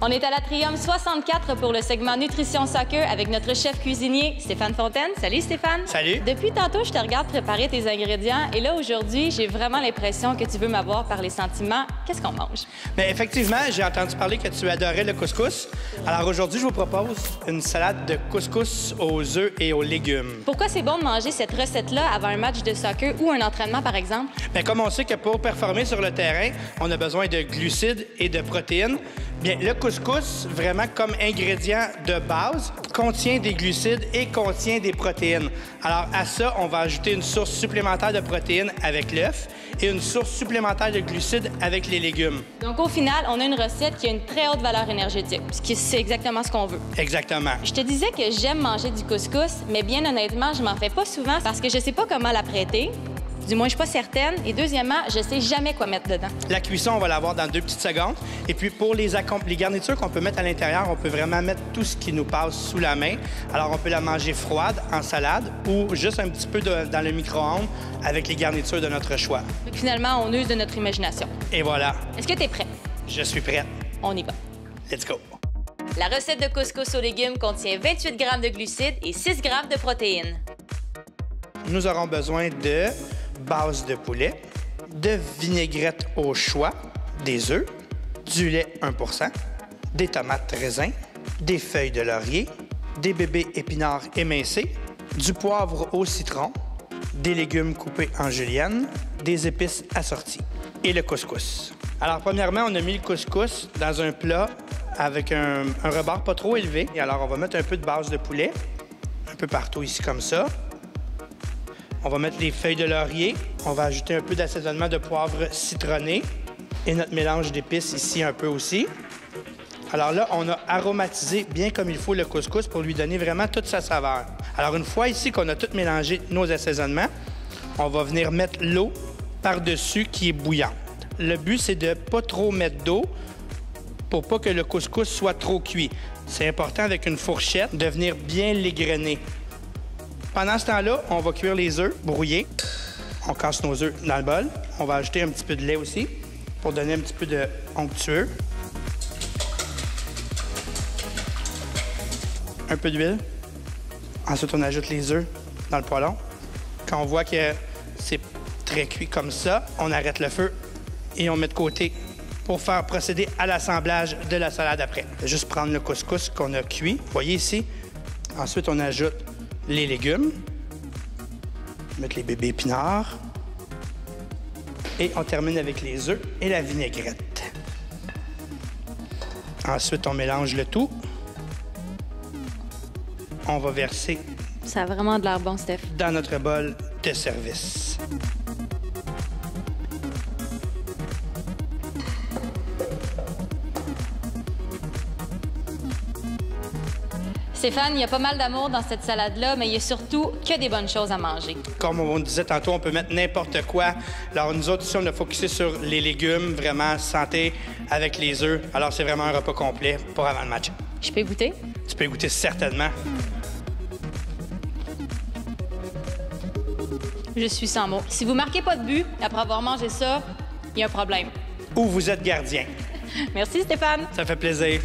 On est à l'Atrium 64 pour le segment Nutrition Soccer avec notre chef cuisinier Stéphane Fontaine. Salut Stéphane. Salut. Depuis tantôt, je te regarde préparer tes ingrédients et là, aujourd'hui, j'ai vraiment l'impression que tu veux m'avoir par les sentiments. Qu'est-ce qu'on mange? Bien, effectivement, j'ai entendu parler que tu adorais le couscous. Alors aujourd'hui, je vous propose une salade de couscous aux œufs et aux légumes. Pourquoi c'est bon de manger cette recette-là avant un match de soccer ou un entraînement, par exemple? Bien, comme on sait que pour performer sur le terrain, on a besoin de glucides et de protéines, bien, le couscous, vraiment comme ingrédient de base, contient des glucides et contient des protéines. Alors, à ça, on va ajouter une source supplémentaire de protéines avec l'œuf et une source supplémentaire de glucides avec les légumes. Donc, au final, on a une recette qui a une très haute valeur énergétique, c'est exactement ce qu'on veut. Exactement. Je te disais que j'aime manger du couscous, mais bien honnêtement, je m'en fais pas souvent parce que je sais pas comment l'apprêter. Du moins, je suis pas certaine. Et deuxièmement, je sais jamais quoi mettre dedans. La cuisson, on va l'avoir dans 2 petites secondes. Et puis, pour les garnitures qu'on peut mettre à l'intérieur, on peut vraiment mettre tout ce qui nous passe sous la main. Alors, on peut la manger froide, en salade, ou juste un petit peu dans le micro-ondes avec les garnitures de notre choix. Donc, finalement, on use de notre imagination. Et voilà. Est-ce que tu es prêt? Je suis prête. On y va. Let's go. La recette de couscous aux légumes contient 28 g de glucides et 6 g de protéines. Nous aurons besoin de base de poulet, de vinaigrette au choix, des œufs, du lait 1 %, des tomates raisins, des feuilles de laurier, des bébés épinards émincés, du poivre au citron, des légumes coupés en julienne, des épices assorties et le couscous. Alors, premièrement, on a mis le couscous dans un plat avec un rebord pas trop élevé. Et alors, on va mettre un peu de base de poulet, un peu partout ici comme ça. On va mettre les feuilles de laurier. On va ajouter un peu d'assaisonnement de poivre citronné et notre mélange d'épices ici un peu aussi. Alors là, on a aromatisé bien comme il faut le couscous pour lui donner vraiment toute sa saveur. Alors une fois ici qu'on a tout mélangé nos assaisonnements, on va venir mettre l'eau par-dessus qui est bouillante. Le but, c'est de ne pas trop mettre d'eau pour pas que le couscous soit trop cuit. C'est important avec une fourchette de venir bien l'égrener. Pendant ce temps-là, on va cuire les œufs brouillés. On casse nos œufs dans le bol. On va ajouter un petit peu de lait aussi pour donner un petit peu de onctueux. Un peu d'huile. Ensuite, on ajoute les œufs dans le poêlon. Quand on voit que c'est très cuit comme ça, on arrête le feu et on met de côté pour faire procéder à l'assemblage de la salade après. Juste prendre le couscous qu'on a cuit. Vous voyez ici. Ensuite, on ajoute les légumes, mettre les bébés épinards et on termine avec les œufs et la vinaigrette. Ensuite, on mélange le tout. On va verser Ça a vraiment de l'air bon, Steph. dans notre bol de service. Stéphane, il y a pas mal d'amour dans cette salade-là, mais il y a surtout que des bonnes choses à manger. Comme on disait tantôt, on peut mettre n'importe quoi. Alors, nous autres, ici, on a focusé sur les légumes, vraiment santé avec les œufs. Alors, c'est vraiment un repas complet pour avant le match. Je peux goûter? Tu peux goûter certainement. Je suis sans mots. Si vous marquez pas de but après avoir mangé ça, il y a un problème. Ou vous êtes gardien. Merci, Stéphane. Ça fait plaisir.